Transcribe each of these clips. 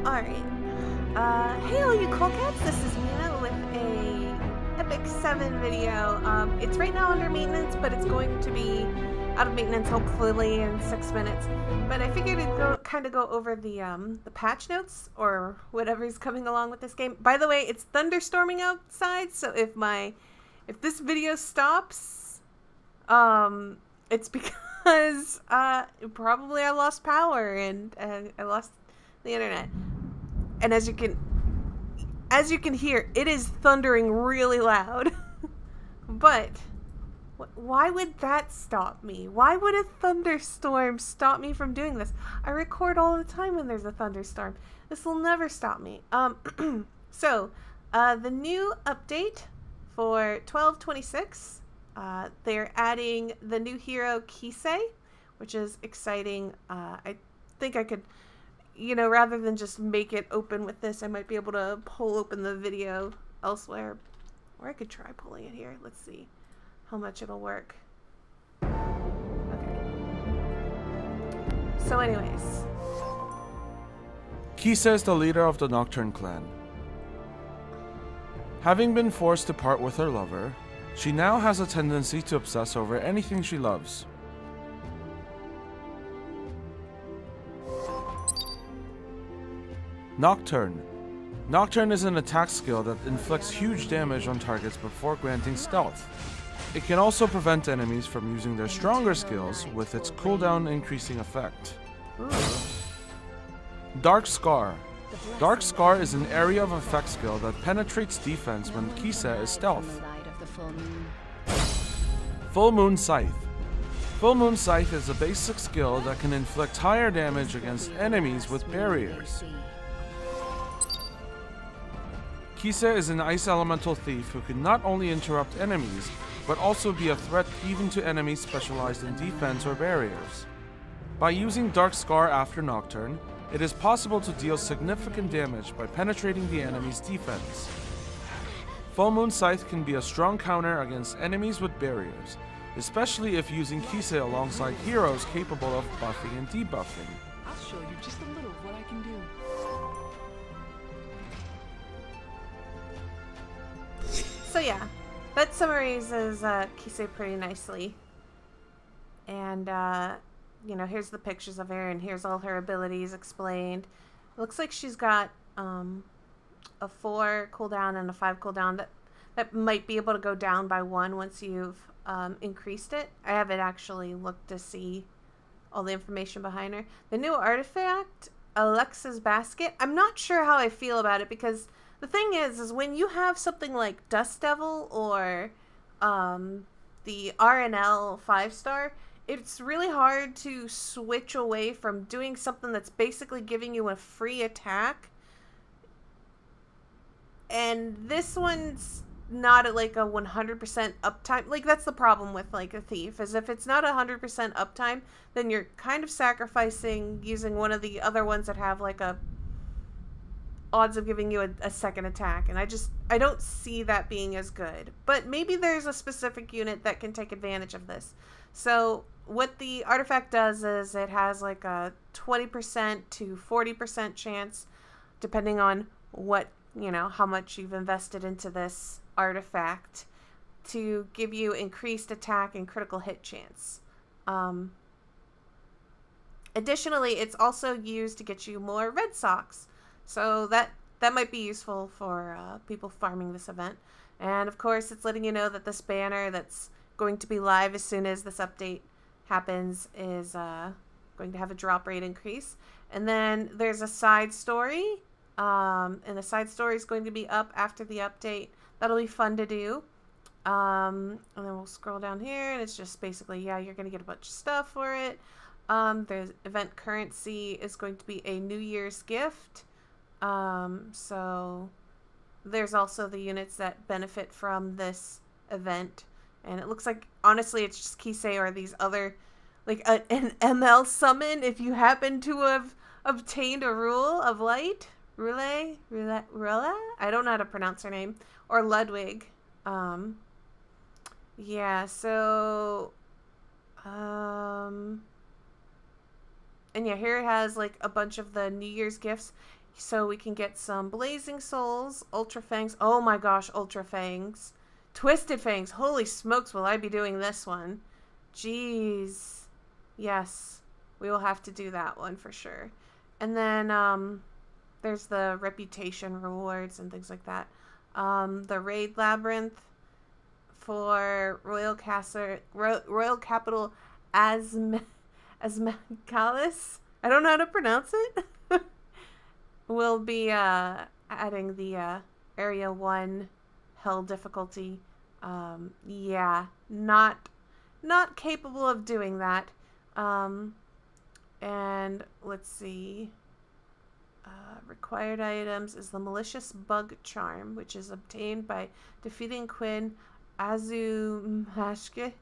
Alright. Hey all you cool cats, this is Mina with a Epic 7 video. It's right now under maintenance, but it's going to be out of maintenance hopefully in 6 minutes. But I figured I'd kind of go over the patch notes or whatever's coming along with this game. By the way, it's thunderstorming outside, so if this video stops, it's because probably I lost power and I lost the internet. And as you can hear, it is thundering really loud. But why would that stop me? Why would a thunderstorm stop me from doing this? I record all the time when there's a thunderstorm. This will never stop me. So the new update for 12.26, they're adding the new hero Kisei, which is exciting. I think I could, you know, rather than just make it open with this, I might be able to pull open the video elsewhere. Or I could try pulling it here. Let's see how much it'll work. Okay. So anyways. Kisei is the leader of the Nocturne clan. Having been forced to part with her lover, she now has a tendency to obsess over anything she loves. Nocturne. Nocturne is an attack skill that inflicts huge damage on targets before granting stealth. It can also prevent enemies from using their stronger skills with its cooldown increasing effect. Dark Scar. Dark Scar is an area of effect skill that penetrates defense when Kisei is stealth. Full Moon Scythe. Full Moon Scythe is a basic skill that can inflict higher damage against enemies with barriers. Kisei is an ice elemental thief who can not only interrupt enemies, but also be a threat even to enemies specialized in defense or barriers. By using Dark Scar after Nocturne, it is possible to deal significant damage by penetrating the enemy's defense. Full Moon Scythe can be a strong counter against enemies with barriers, especially if using Kisei alongside heroes capable of buffing and debuffing. I'll show you just a little of what I can do. So yeah, that summarizes Kisei pretty nicely. And you know, here's the pictures of her, and here's all her abilities explained. It looks like she's got a 4 cooldown and a 5 cooldown that might be able to go down by 1 once you've increased it. I haven't actually looked to see all the information behind her. The new artifact, Alexa's Basket, I'm not sure how I feel about it, because the thing is when you have something like Dust Devil or the RNL 5-star, it's really hard to switch away from doing something that's basically giving you a free attack. And this one's not at like a 100% uptime. Like, that's the problem with like a thief, is if it's not 100% uptime, then you're kind of sacrificing using one of the other ones that have like a odds of giving you a second attack, and I don't see that being as good. But maybe there's a specific unit that can take advantage of this. So what the artifact does is it has like a 20% to 40% chance, depending on what, you know, how much you've invested into this artifact, to give you increased attack and critical hit chance. Additionally, it's also used to get you more red socks. So that might be useful for people farming this event. And of course, it's letting you know that this banner that's going to be live as soon as this update happens is going to have a drop rate increase. And then there's a side story. And the side story is going to be up after the update. That'll be fun to do. And then we'll scroll down here, and it's just basically, yeah, you're going to get a bunch of stuff for it. There's event currency is going to be a New Year's gift. So there's also the units that benefit from this event, and it looks like, honestly, it's just Kisei or these other, like an ML summon if you happen to have obtained a Rule of Light, Rule, I don't know how to pronounce her name, or Ludwig. Yeah, so And yeah, here it has like a bunch of the New Year's gifts. So we can get some Blazing Souls, Ultra Fangs. Oh my gosh, Ultra Fangs. Twisted Fangs. Holy smokes, will I be doing this one. Jeez. Yes, we will have to do that one for sure. And then there's the reputation rewards and things like that. The Raid Labyrinth for Royal Capital Asmakalis. I don't know how to pronounce it. We'll be adding the Area 1 Hell difficulty. Yeah, not capable of doing that. And let's see. Required items is the Malicious Bug Charm, which is obtained by defeating Quinn Azumashik,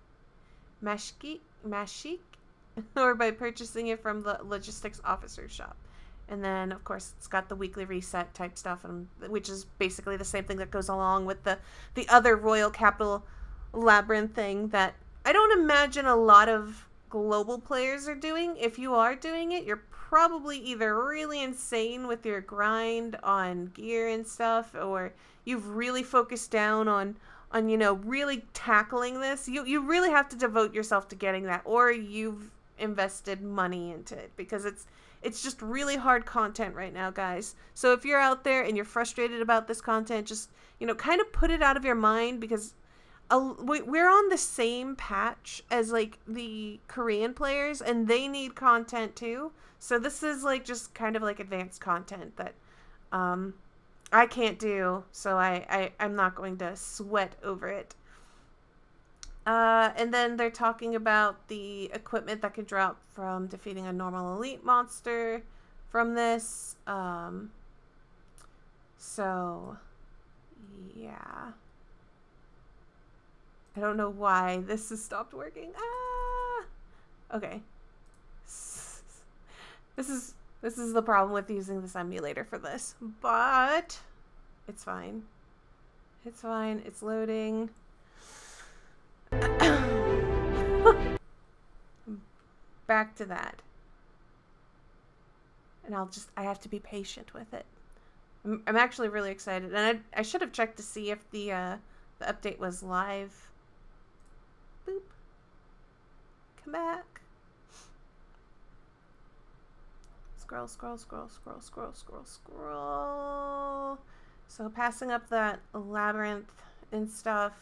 or by purchasing it from the Logistics Officer shop. And then, of course, it's got the weekly reset type stuff, which is basically the same thing that goes along with the other Royal Capital Labyrinth thing that I don't imagine a lot of global players are doing. If you are doing it, you're probably either really insane with your grind on gear and stuff, or you've really focused down on you know, really tackling this. You really have to devote yourself to getting that, or you've invested money into it, because it's just really hard content right now, guys. So if you're out there and you're frustrated about this content, just, you know, kind of put it out of your mind, because we're on the same patch as like the Korean players, and they need content too. So this is like just kind of like advanced content that I can't do, so I'm not going to sweat over it. And then they're talking about the equipment that can drop from defeating a normal elite monster from this. So yeah. I don't know why this has stopped working. Okay. This is the problem with using this emulator for this, but it's fine. It's fine. It's loading. Back to that. And I have to be patient with it. I'm actually really excited, and I should have checked to see if the update was live. Boop. Come back. Scroll, scroll, scroll, scroll, scroll, scroll, scroll. So passing up that labyrinth and stuff.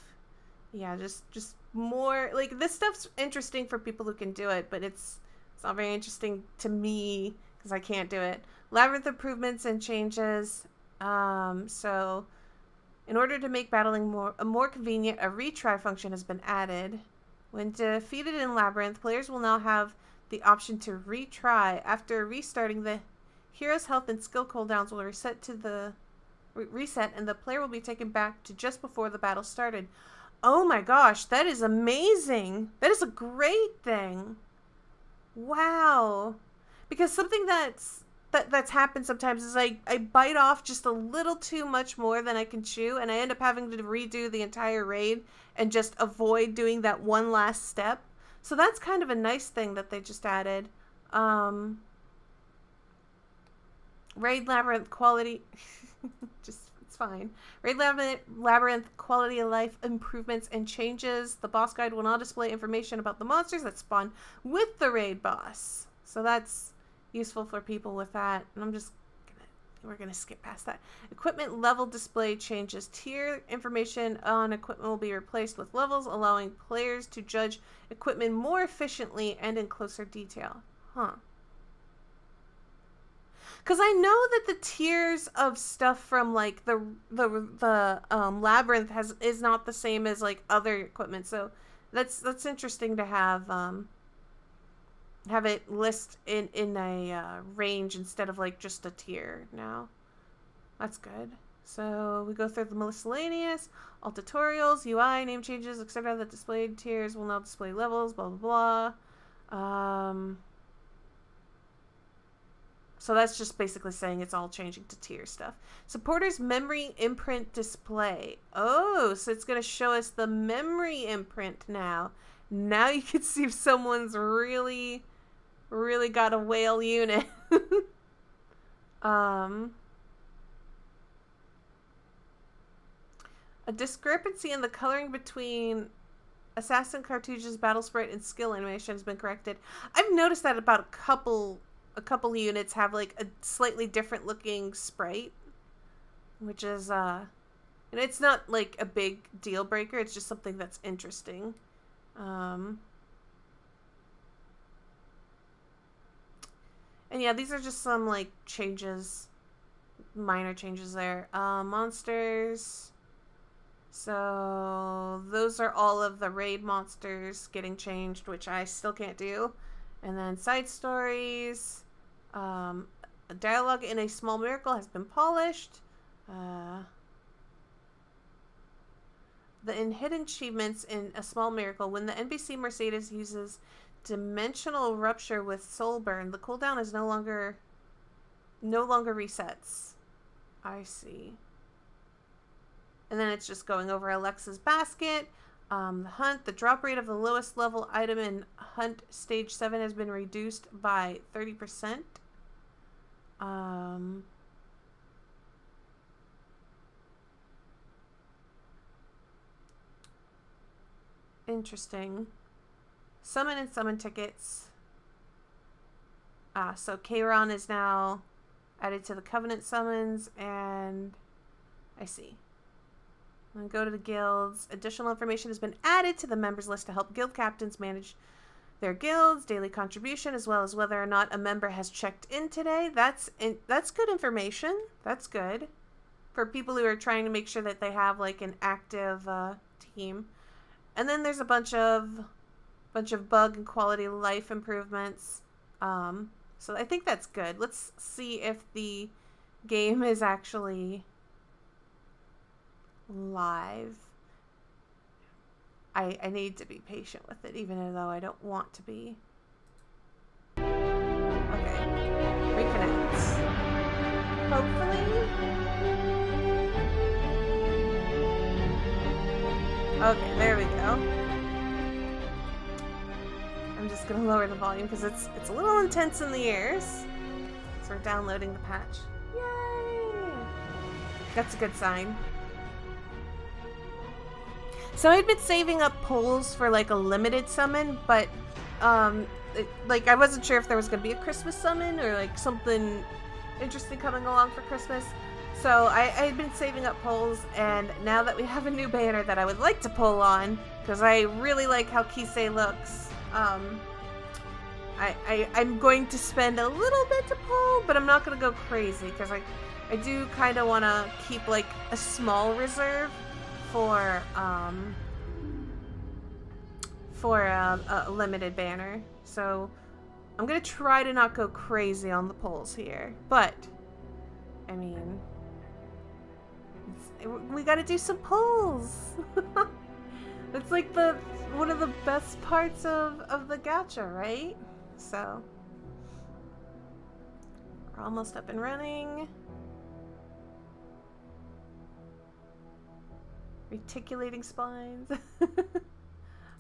Yeah, just more, like, this stuff's interesting for people who can do it, but it's not very interesting to me because I can't do it. Labyrinth improvements and changes. So in order to make battling more convenient, a retry function has been added. When defeated in Labyrinth, players will now have the option to retry. After restarting, the hero's health and skill cooldowns will reset and the player will be taken back to just before the battle started. Oh my gosh, that is amazing. That is a great thing. Wow. Because something that's happened sometimes is I bite off just a little too much more than I can chew, and I end up having to redo the entire raid and just avoid doing that one last step. So that's kind of a nice thing that they just added. Raid Labyrinth quality... it's fine. Raid Labyrinth quality of life improvements and changes. The boss guide will now display information about the monsters that spawn with the raid boss. So that's useful for people with that. And we're gonna skip past that. Equipment level display changes. Tier information on equipment will be replaced with levels, allowing players to judge equipment more efficiently and in closer detail. Huh. Because I know that the tiers of stuff from like the labyrinth is not the same as like other equipment. So that's interesting to have it list in a range instead of like just a tier now. That's good. So we go through the miscellaneous, all tutorials, UI, name changes, etc. The displayed tiers will now display levels, blah, blah, blah. So that's just basically saying it's all changing to tier stuff. Supporters memory imprint display. Oh, so it's going to show us the memory imprint now. Now you can see if someone's really got a whale unit. A discrepancy in the coloring between Assassin Cartouche's battle sprite and skill animation has been corrected. I've noticed that about a couple units have like a slightly different looking sprite, which is and it's not like a big deal breaker, it's just something that's interesting. And yeah, these are just some like changes, minor changes there. Monsters. So those are all of the raid monsters getting changed, which I still can't do. And then side stories. Dialogue in A Small Miracle has been polished. In hidden achievements in A Small Miracle, when the NPC Mercedes uses Dimensional Rupture with Soul Burn, the cooldown is no longer resets. I see. And then it's just going over Alexa's basket. The drop rate of the lowest level item in Hunt Stage 7 has been reduced by 30%. Interesting. Summon and summon tickets. So Kayron is now added to the Covenant summons, and I see. I'm gonna go to the guilds. Additional information has been added to the members list to help guild captains manage their guilds, daily contribution, as well as whether or not a member has checked in today. That's good information. That's good for people who are trying to make sure that they have like an active team. And then there's a bunch of bug and quality of life improvements. So I think that's good. Let's see if the game is actually live. I need to be patient with it, even though I don't want to be. Okay. Reconnect. Hopefully. Okay, there we go. I'm just gonna lower the volume because it's a little intense in the ears. So we're downloading the patch. Yay! That's a good sign. So I'd been saving up pulls for like a limited summon, but like I wasn't sure if there was gonna be a Christmas summon or like something interesting coming along for Christmas. So I had been saving up pulls, and now that we have a new banner that I would like to pull on, because I really like how Kisei looks, I'm going to spend a little bit to pull, but I'm not going to go crazy, because I do kind of want to keep like a small reserve for a limited banner. So I'm going to try to not go crazy on the pulls here, but I mean, we got to do some pulls. It's like one of the best parts of the gacha, right? So we're almost up and running. Reticulating splines.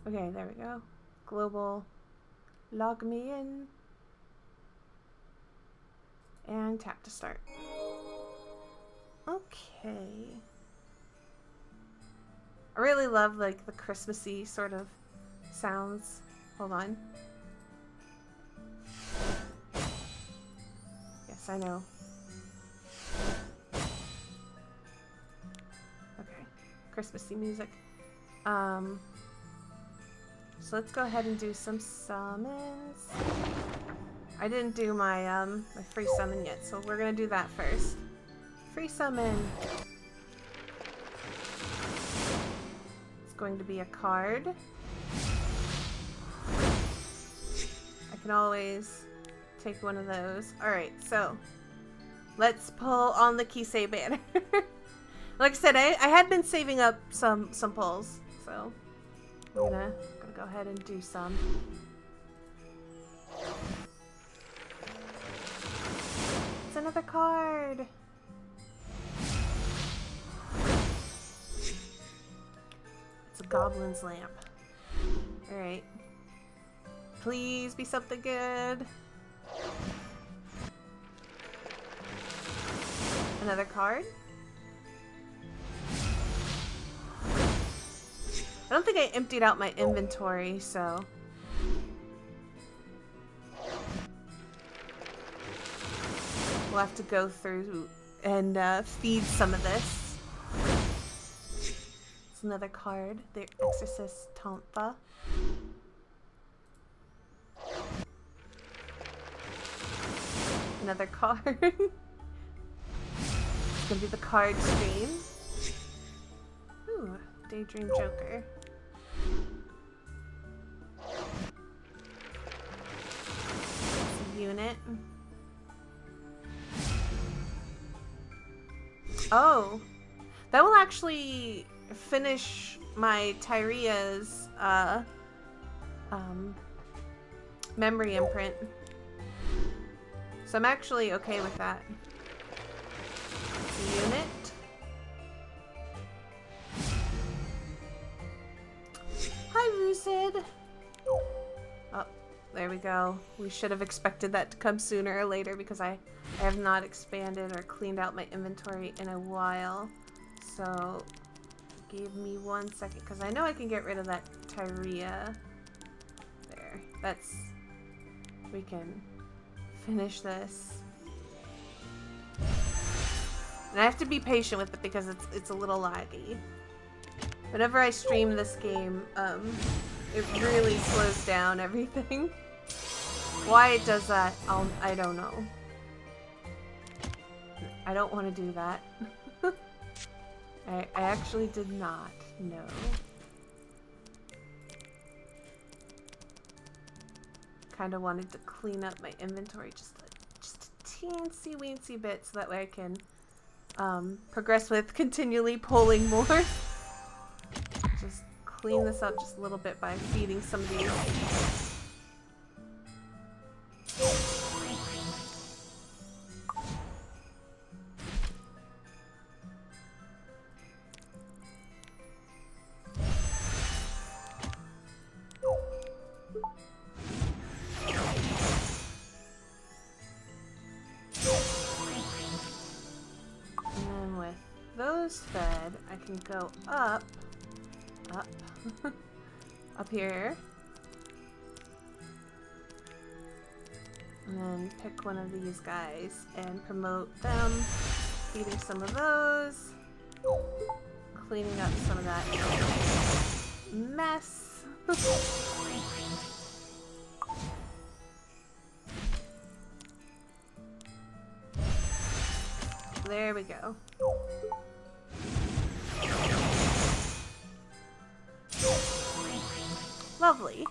Okay, there we go. Global. Log me in. And tap to start. Okay. I really love like the Christmassy sort of sounds. Hold on. Yes, I know. Okay. Christmassy music. So let's go ahead and do some summons. I didn't do my my free summon yet, so we're gonna do that first. Free summon. It's going to be a card. I can always take one of those. Alright, so let's pull on the Kisei banner. Like I said, I had been saving up some pulls, so I'm gonna go ahead and do some. It's another card. It's a Goblin's Lamp. Alright. Please be something good. Another card? I don't think I emptied out my inventory, so... we'll have to go through and feed some of this. It's another card. The Exorcist Tonfa. Another card. It's gonna be the card stream. Ooh, Daydream Joker. It's a unit. Oh, that will actually finish my Tyria's memory imprint. So I'm actually okay with that. It's a unit. Hi, Lucid. Oh, there we go. We should have expected that to come sooner or later because I have not expanded or cleaned out my inventory in a while. So give me 1 second because I know I can get rid of that Tyria. There. That's... we can finish this. And I have to be patient with it because it's a little laggy. Whenever I stream this game, it really slows down everything. Why it does that, I don't know. I don't want to do that. I actually did not know. Kind of wanted to clean up my inventory just a teensy weensy bit so that way I can progress with continually pulling more. Just clean this up just a little bit by feeding some of these. Fed, I can go up here, and then pick one of these guys and promote them, feeding some of those, cleaning up some of that mess. There we go. Lovely.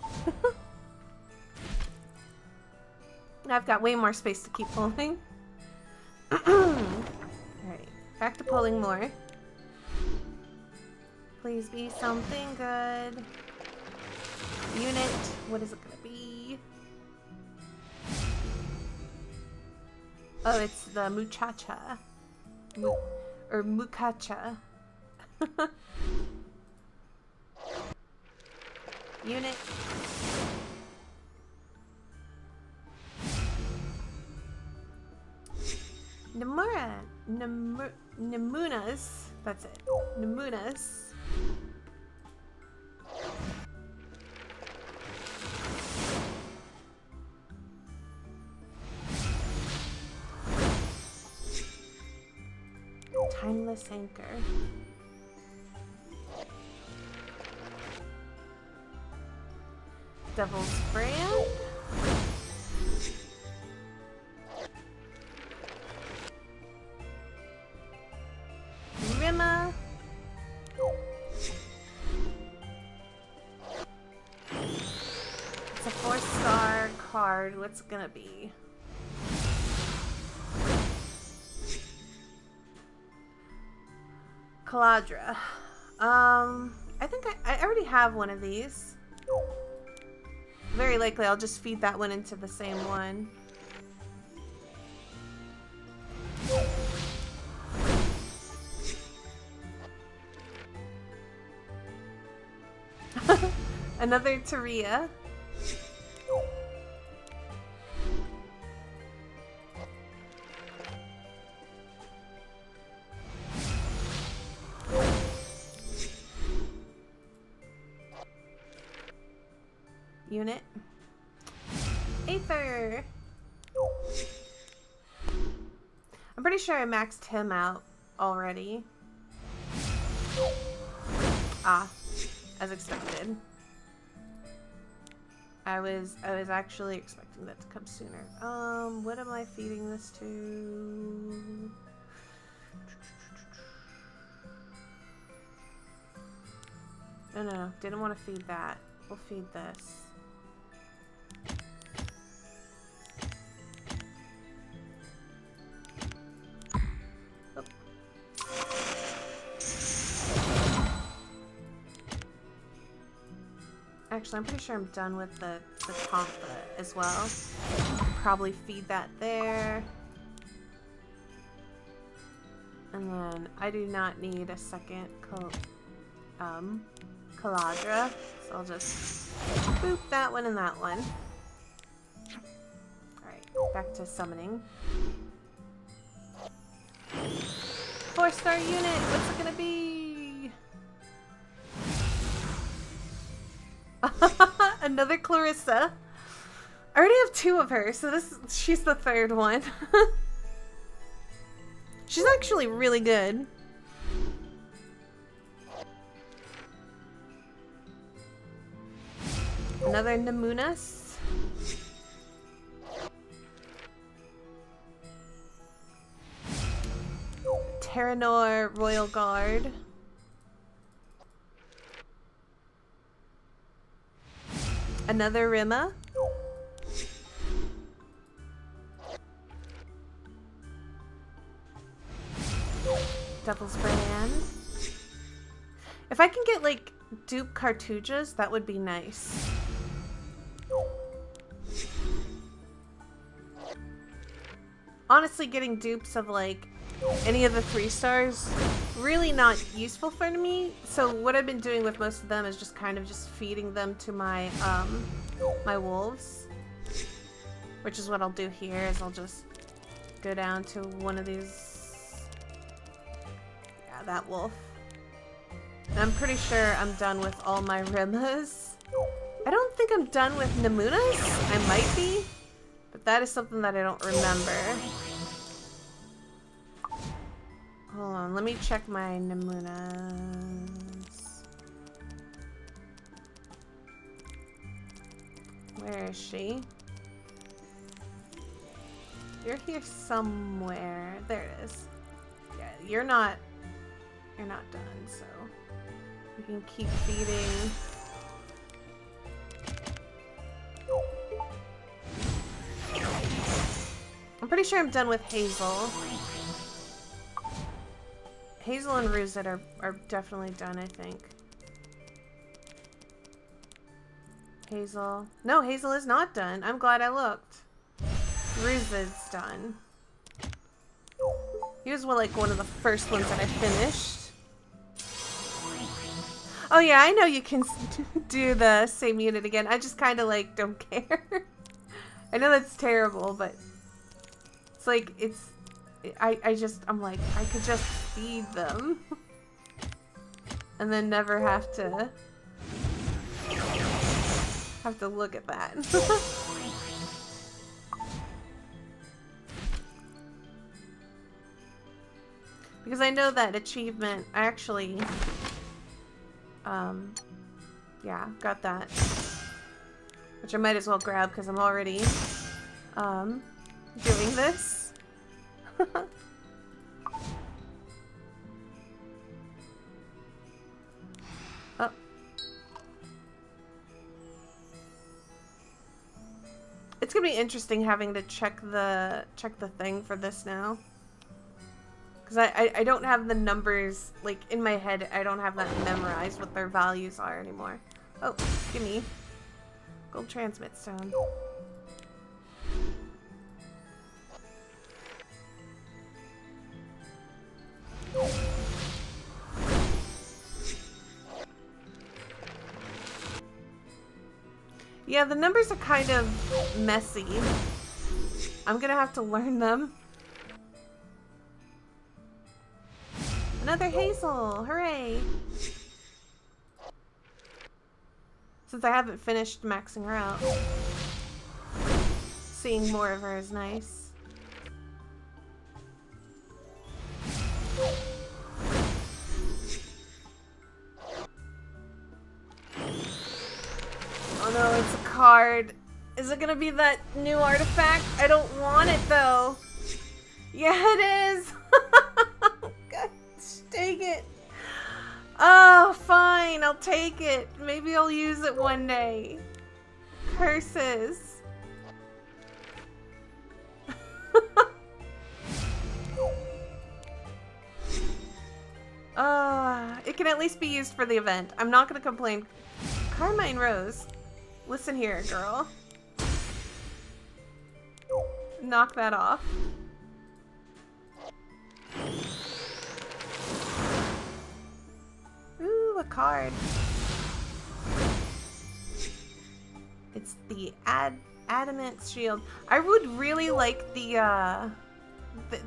I've got way more space to keep pulling. Alright, back to pulling more. Please be something good. Unit, what is it gonna be? Oh, it's the muchacha. Or muchacha. Unit. Nemunas. That's it. Nemunas. Timeless Anchor. Devil's Brand. Rima. It's a 4-star card. What's it gonna be? Caladra. I think I already have one of these. Very likely I'll just feed that one into the same one. Another Taria. Unit. Aether. I'm pretty sure I maxed him out already. Ah, as expected. I was actually expecting that to come sooner. What am I feeding this to? No, didn't want to feed that. We'll feed this. Actually, I'm pretty sure I'm done with the Tonfa as well. Probably feed that there. And then I do not need a second Caladra, so I'll just boop that one and that one. Alright, back to summoning. 4-star unit, what's it gonna be? Another Clarissa. I already have 2 of her, so she's the 3rd one. She's actually really good. Another Nemunas. Terranor Royal Guard. Another Rima. Devil's Brand. If I can get like dupe Cartujas, that would be nice. Honestly, getting dupes of like any of the 3-stars really not useful for me. So what I've been doing with most of them is just kind of just feeding them to my my wolves, which is what I'll do here. Is I'll just go down to one of these. Yeah, that wolf. And I'm pretty sure I'm done with all my Rimas. I don't think I'm done with Nemunas. I might be, but that is something that I don't remember. Hold on, let me check my Nemunas. Where is she? You're here somewhere. There it is. Yeah, you're not done, so we can keep feeding. I'm pretty sure I'm done with Hazel. Hazel and Ruzet are definitely done, I think. Hazel. No, Hazel is not done. I'm glad I looked. Ruzet's done. He was like one of the first ones that I finished. Oh yeah, I know you can do the same unit again. I just kind of like don't care. I know that's terrible, but it's like I'm like, I could just feed them and then never have to look at that. Because I know that achievement, I actually, yeah, got that. Which I might as well grab because I'm already, doing this. Oh. It's gonna be interesting having to check the thing for this now. Because I don't have the numbers, like, in my head. I don't have that memorized, what their values are anymore. Oh, gimme. Gold transmit stone. Yeah, the numbers are kind of messy. I'm gonna have to learn them. Another Hazel! Hooray! Since I haven't finished maxing her out, seeing more of her is nice. Oh no, it's a card. Is it gonna be that new artifact? I don't want it though. Yeah, it is. God dang it. Oh, fine. I'll take it. Maybe I'll use it one day. Curses. It can at least be used for the event. I'm not gonna complain. Carmine Rose. Listen here, girl. Knock that off. Ooh, a card. It's the Adamant Shield. I would really like the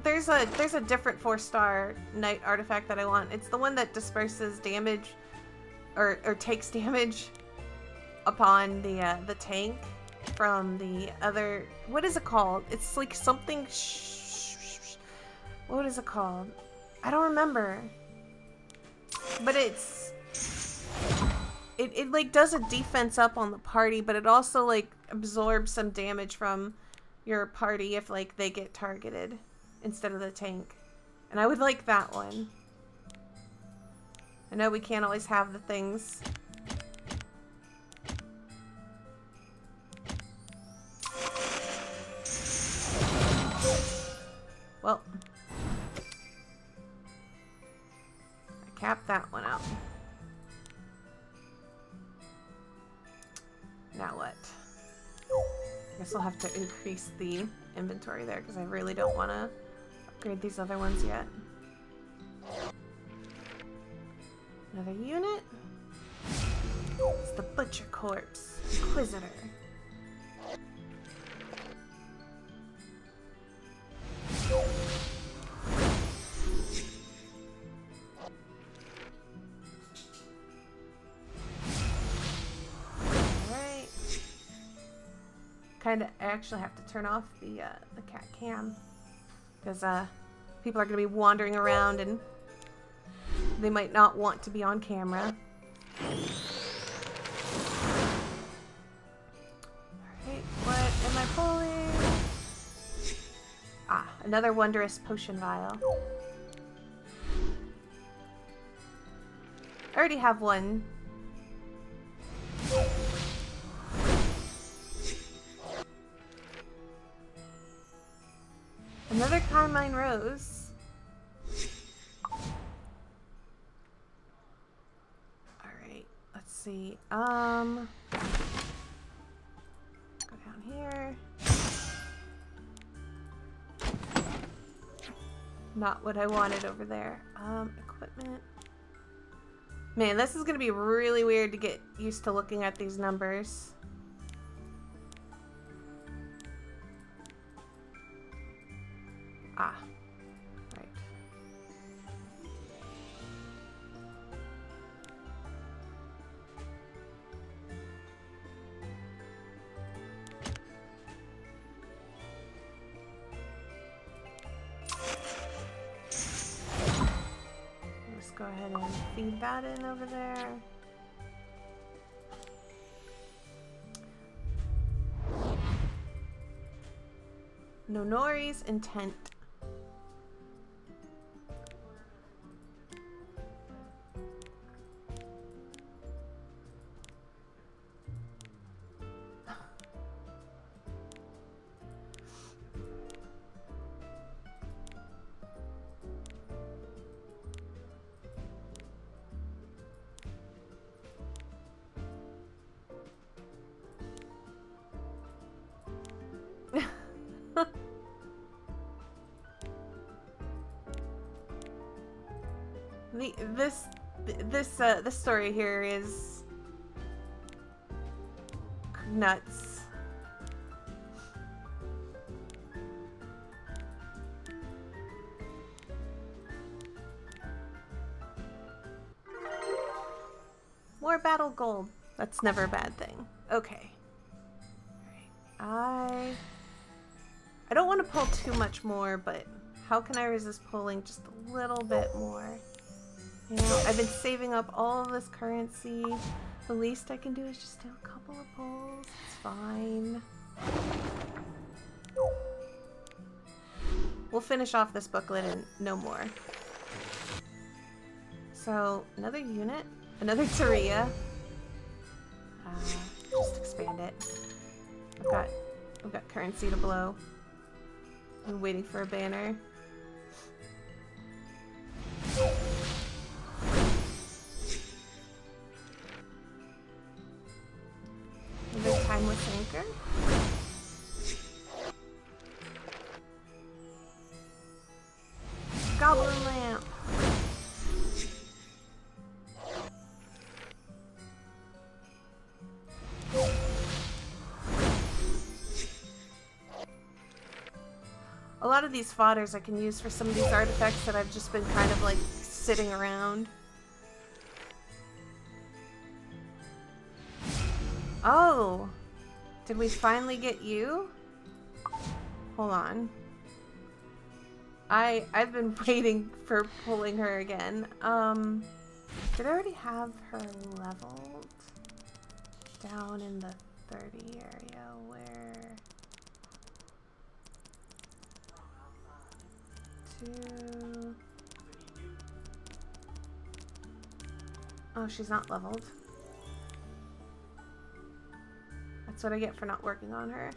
there's a different 4-star knight artifact that I want. It's the one that disperses damage or takes damage upon the tank from the other. What is it called? It's like something. What is it called? I don't remember. But it like does a defense up on the party, but it also like absorbs some damage from your party if like they get targeted instead of the tank. And I would like that one. I know we can't always have the things. Well, I capped that one out. Now what? I guess I'll have to increase the inventory there because I really don't want to upgrade these other ones yet. Another unit. It's the Butcher Corpse Inquisitor. Alright. Kinda, I actually have to turn off the cat cam. Because, people are gonna be wandering around and they might not want to be on camera. Alright, what am I pulling? Ah, another wondrous potion vial. I already have one. Another Carmine Rose. Alright, let's see. Go down here. Not what I wanted over there. Equipment. Man, this is gonna be really weird to get used to looking at these numbers. Ah, right. Let's go ahead and feed that in over there. Nonori's Intent. This story here is nuts. More battle gold. That's never a bad thing. Okay. I don't want to pull too much more, but how can I resist pulling just a little bit more? You know, I've been saving up all of this currency. The least I can do is just do a couple of pulls. It's fine. We'll finish off this booklet and no more. So, another unit. Another Taria. Just expand it. I've got currency to blow. I'm waiting for a banner. Another timeless anchor. Goblin lamp. A lot of these fodders I can use for some of these artifacts that I've just been kind of like sitting around. Oh, did we finally get you? Hold on. I've been waiting for pulling her again. Did I already have her leveled? Down in the 30 area where... Oh, she's not leveled. That's what I get for not working on her.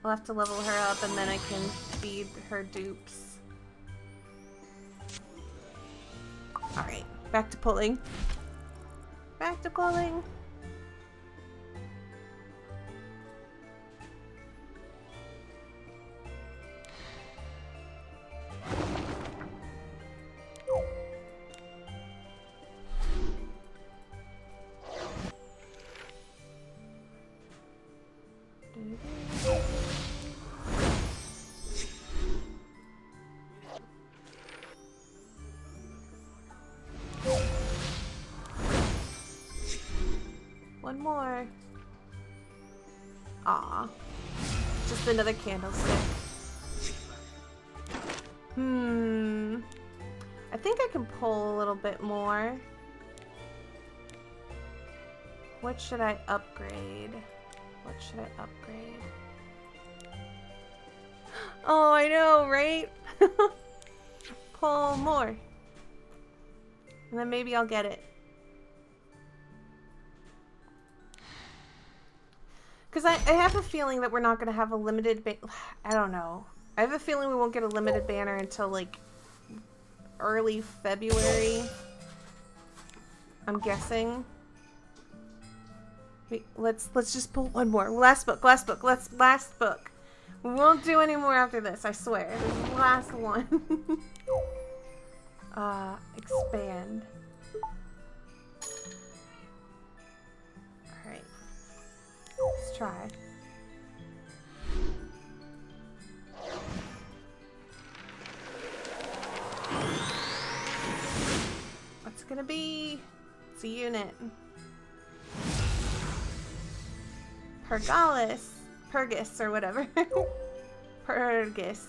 I'll have to level her up and then I can feed her dupes. Alright, back to pulling. Back to pulling. One more. Aw. Just another candlestick. I think I can pull a little bit more. What should I upgrade? What should I upgrade? Oh, I know, right? Pull more. And then maybe I'll get it. Because I have a feeling that we're not going to have a limited I don't know. I have a feeling we won't get a limited banner until like early February. I'm guessing. Wait, let's just pull one more. Last book. Last book. We won't do any more after this, I swear. This is the last one. Expand. Alright. Let's try. What's it gonna be? It's a unit. Purgus, or whatever. Purgus.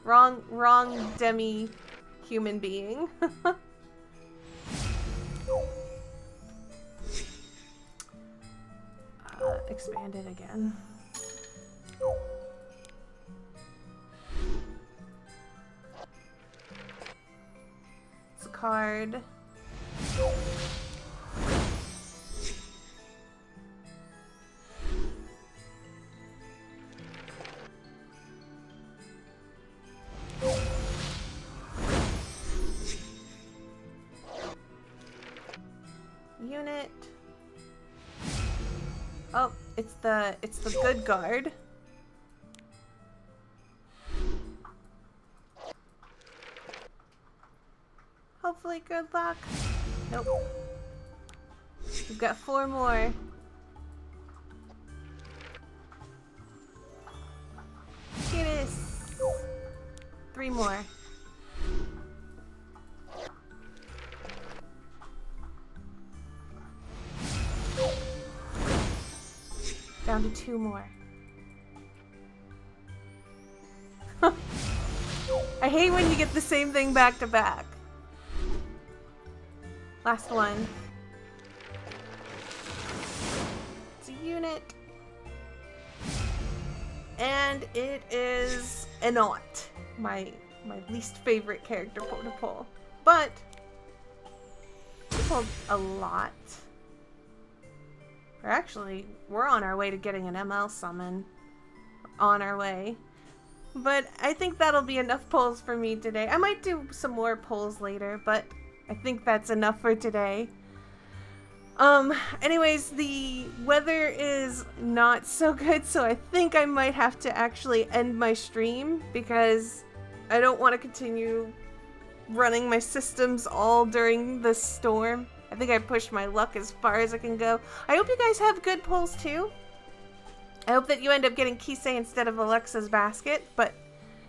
Wrong demi-human being. Expand it again. It's a card. Unit. Oh, it's the good guard. Hopefully good luck. Nope. We've got 4 more. Get us 3 more. Down to 2 more. I hate when you get the same thing back to back. Last one. It's a unit. And it is an aunt. My least favorite character to pull. But we pulled a lot. We're on our way to getting an ML summon. On our way. But I think that'll be enough pulls for me today. I might do some more pulls later, but I think that's enough for today. Anyways, the weather is not so good, so I think I might have to actually end my stream because I don't want to continue running my systems all during the storm. I think I pushed my luck as far as I can go. I hope you guys have good pulls too. I hope that you end up getting Kisei instead of Alexa's basket, but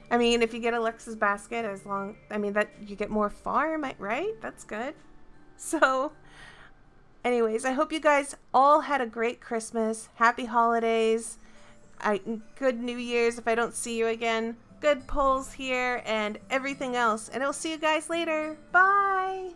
I mean, if you get Alexa's basket, that you get more farm, right? That's good. So, anyways, I hope you guys all had a great Christmas, happy holidays, good New Year's if I don't see you again, good pulls here, and everything else. And I'll see you guys later. Bye!